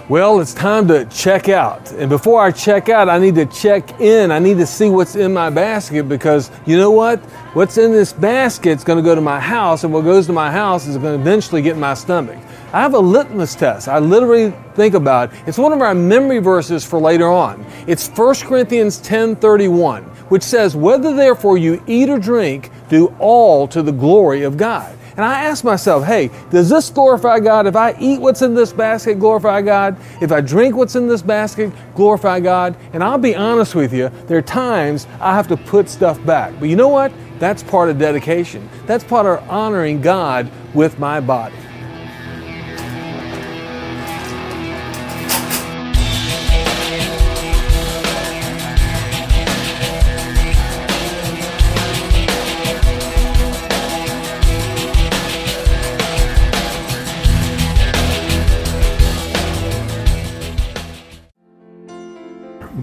Well, it's time to check out. And before I check out, I need to check in. I need to see what's in my basket, because you know what? What's in this basket is going to go to my house, and what goes to my house is going to eventually get in my stomach. I have a litmus test. I literally think about it. It's one of our memory verses for later on. It's 1 Corinthians 10:31, which says, "Whether therefore you eat or drink, do all to the glory of God." And I ask myself, hey, does this glorify God? If I eat what's in this basket, glorify God? If I drink what's in this basket, glorify God? And I'll be honest with you, there are times I have to put stuff back. But you know what? That's part of dedication. That's part of honoring God with my body.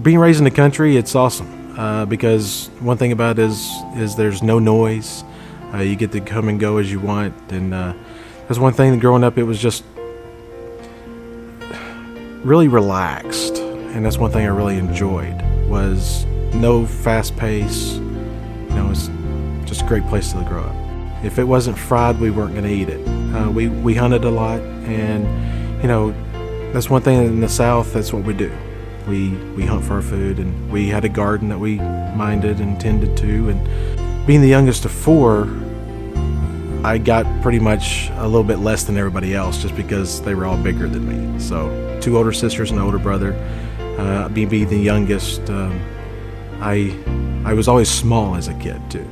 Being raised in the country, it's awesome because one thing about it is there's no noise. You get to come and go as you want, and that's one thing that growing up, it was just really relaxed, and that's one thing I really enjoyed, was no fast pace. You know, it's just a great place to grow up. If it wasn't fried, we weren't going to eat it. We hunted a lot, and you know, that's one thing in the South, that's what we do. We hunt for our food, and we had a garden that we minded and tended to. And being the youngest of four, I got pretty much a little bit less than everybody else just because they were all bigger than me. So 2 older sisters and an older brother. Being the youngest, I was always small as a kid too.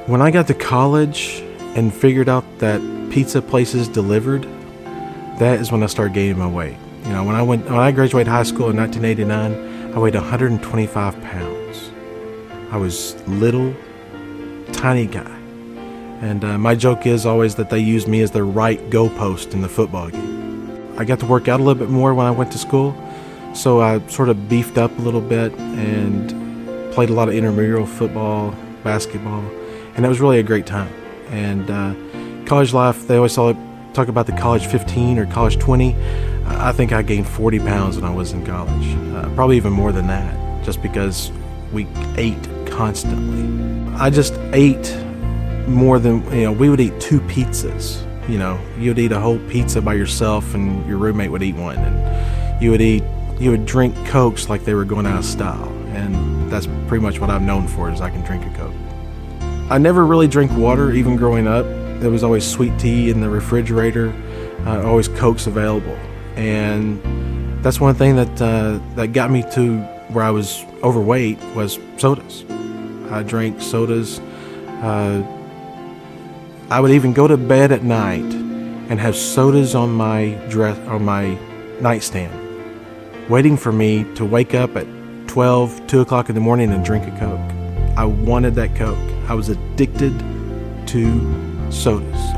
When I got to college and figured out that pizza places delivered, that is when I started gaining my weight. You know, when I graduated high school in 1989, I weighed 125 pounds. I was little, tiny guy. And my joke is always that they used me as their right goalpost in the football game. I got to work out a little bit more when I went to school, so I sort of beefed up a little bit and played a lot of intramural football, basketball, and that was really a great time. And college life, they always talk about the college 15 or college 20. I think I gained 40 pounds when I was in college, probably even more than that, just because we ate constantly. I just ate more than, you know, we would eat 2 pizzas. You know, you would eat a whole pizza by yourself, and your roommate would eat one, and you would drink Cokes like they were going out of style, and that's pretty much what I'm known for, is I can drink a Coke. I never really drank water, even growing up. There was always sweet tea in the refrigerator, always Cokes available. And that's one thing that got me to where I was overweight, was sodas. I drank sodas. I would even go to bed at night and have sodas on my nightstand, waiting for me to wake up at 2 o'clock in the morning and drink a Coke. I wanted that Coke. I was addicted to sodas.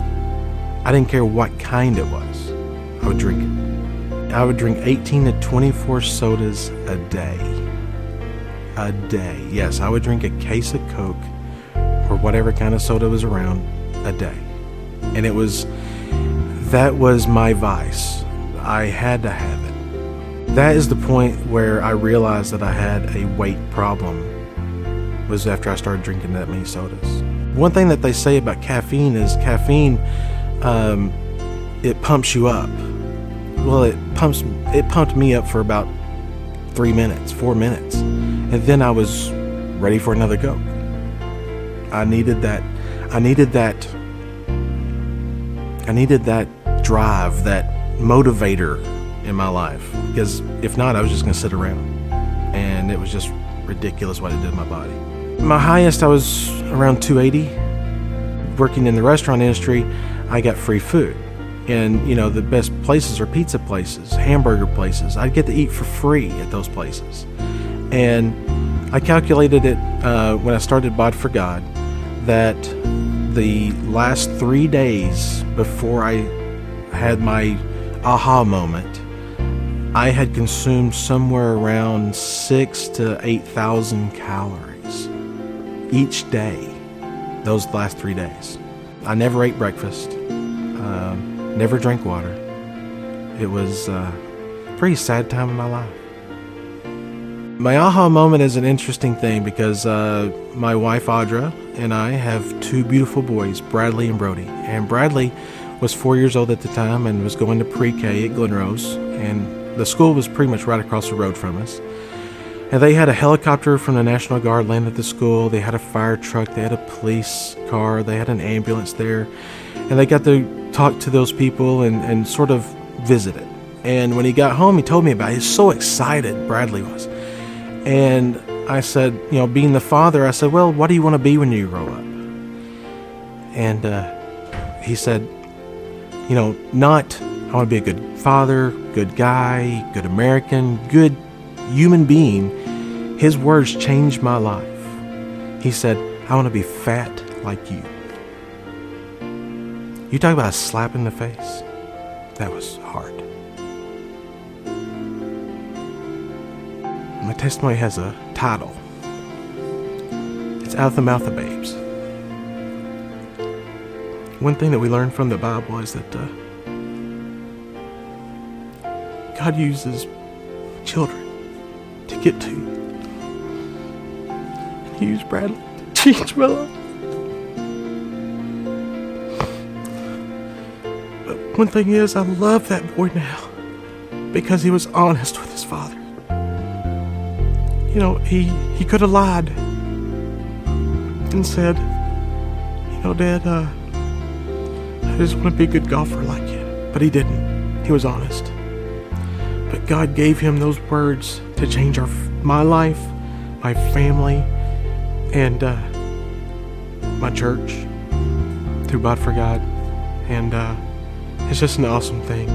I didn't care what kind it was. I would drink it. I would drink 18 to 24 sodas a day. A day. Yes, I would drink a case of Coke or whatever kind of soda was around a day. And that was my vice. I had to have it. That is the point where I realized that I had a weight problem, was after I started drinking that many sodas. One thing that they say about caffeine is it pumps you up. Well, it pumped me up for about 4 minutes, and then I was ready for another Coke. I needed that drive, that motivator in my life, because if not, I was just going to sit around, and it was just ridiculous what it did to my body. My highest, I was around 280. Working in the restaurant industry, I got free food. And, you know, the best places are pizza places, hamburger places. I'd get to eat for free at those places. And I calculated it when I started Bod4God, that the last 3 days before I had my aha moment, I had consumed somewhere around 6,000 to 8,000 calories each day those last 3 days. I never ate breakfast. Never drank water. It was pretty sad time in my life. My aha moment is an interesting thing because my wife Audra and I have two beautiful boys, Bradley and Brody. And Bradley was 4 years old at the time and was going to pre-K at Glenrose, and the school was pretty much right across the road from us. And they had a helicopter from the National Guard land at the school. They had a fire truck. They had a police car. They had an ambulance there. And they got to talk to those people and sort of visit it. And when he got home, he told me about it. He was so excited, Bradley was. And I said, you know, being the father, I said, well, what do you want to be when you grow up? And he said, you know, not, I want to be a good father, good guy, good American, good human being. His words changed my life. He said, I want to be fat like you. You talk about a slap in the face? That was hard. My testimony has a title. It's Out of the Mouth of Babes. One thing that we learned from the Bible is that God uses children to get to you. And He used Bradley to change my life. But one thing is, I love that boy now because he was honest with his father. You know, he could have lied and said, you know, Dad, I just want to be a good golfer like you. But he didn't. He was honest. But God gave him those words to change my life, my family, and my church through Bod4God. And it's just an awesome thing.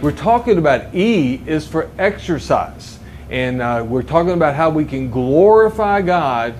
We're talking about E is for exercise. And we're talking about how we can glorify God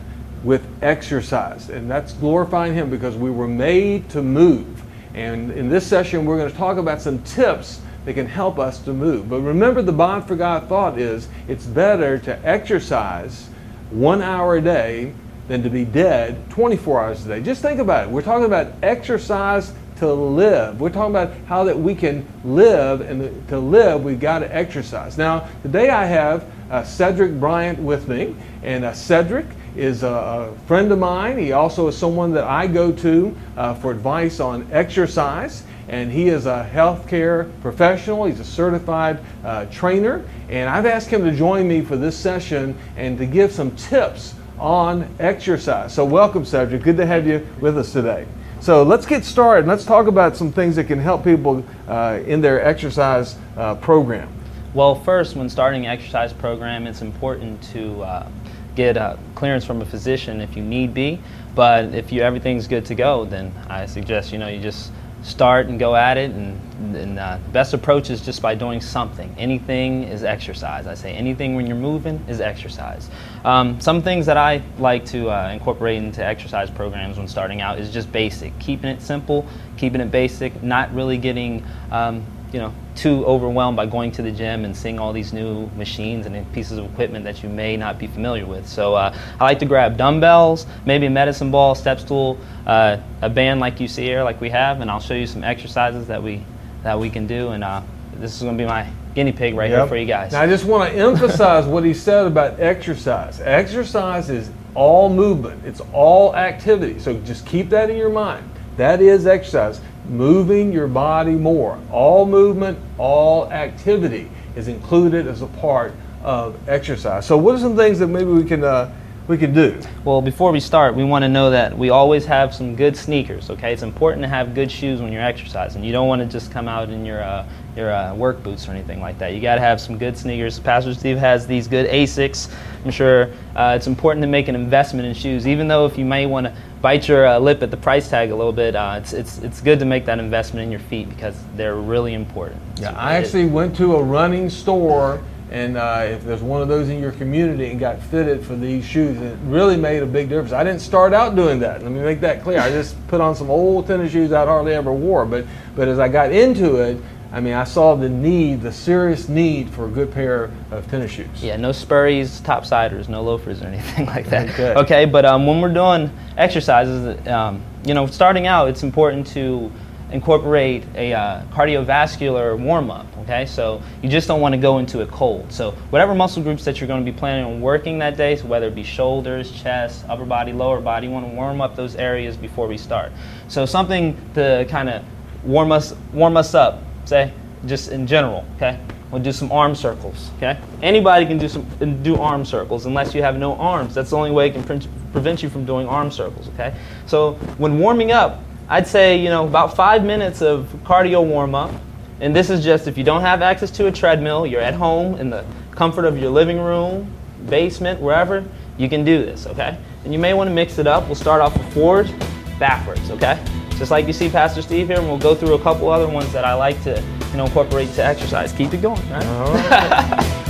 with exercise. And that's glorifying Him because we were made to move. And in this session, we're going to talk about some tips that can help us to move. But remember, the Bod4God thought is it's better to exercise 1 hour a day than to be dead 24 hours a day. Just think about it. We're talking about exercise to live. We're talking about how that we can live, and to live we've got to exercise. Now today I have Cedric Bryant with me, and Cedric is a friend of mine. He also is someone that I go to for advice on exercise, and he is a healthcare professional. He's a certified trainer, and I've asked him to join me for this session and to give some tips on exercise. So welcome, Cedric. Good to have you with us today. So let's get started. Let's talk about some things that can help people in their exercise program. Well, first, when starting an exercise program, it's important to get clearance from a physician if you need be. But if everything's good to go, then I suggest you just start and go at it. And the best approach is just by doing something. Anything is exercise. I say anything when you're moving is exercise. Some things that I like to incorporate into exercise programs when starting out is just basic. Keeping it simple, keeping it basic, not really getting too overwhelmed by going to the gym and seeing all these new machines and pieces of equipment that you may not be familiar with. So I like to grab dumbbells, maybe a medicine ball, step stool, a band like you see here, like we have, and I'll show you some exercises that we can do. And this is going to be my guinea pig right here for you guys. Now I just want to emphasize what he said about exercise. Exercise is all movement. It's all activity. So just keep that in your mind. That is exercise. Moving your body more. All movement, all activity is included as a part of exercise. So what are some things that maybe we can do? Well, before we start, we want to know that we always have some good sneakers, okay? It's important to have good shoes when you're exercising. You don't want to just come out in your work boots or anything like that. You got to have some good sneakers. Pastor Steve has these good Asics. I'm sure it's important to make an investment in shoes, even though if you may want to bite your lip at the price tag a little bit, it's good to make that investment in your feet because they're really important. Yeah, I actually went to a running store, and if there's one of those in your community, and got fitted for these shoes, and it really made a big difference. I didn't start out doing that. Let me make that clear. I just put on some old tennis shoes I hardly ever wore, but as I got into it, I mean, I saw the need, the serious need for a good pair of tennis shoes. Yeah, no Spurries, topsiders, no loafers or anything like that. Okay. Okay, but when we're doing exercises, you know, starting out, it's important to incorporate a cardiovascular warm-up, okay? So you just don't want to go into it cold. So whatever muscle groups that you're going to be planning on working that day, so whether it be shoulders, chest, upper body, lower body, you want to warm up those areas before we start. So something to kind of warm us up, say, just in general, okay? We'll do some arm circles, okay? Anybody can do arm circles unless you have no arms. That's the only way it can prevent you from doing arm circles, okay? So when warming up, I'd say, you know, about 5 minutes of cardio warm-up. And this is just if you don't have access to a treadmill, you're at home in the comfort of your living room, basement, wherever, you can do this, okay? And you may want to mix it up. We'll start off with forwards, backwards, okay? Just like you see Pastor Steve here, and we'll go through a couple other ones that I like to, you know, incorporate to exercise. Keep it going, all right? All right.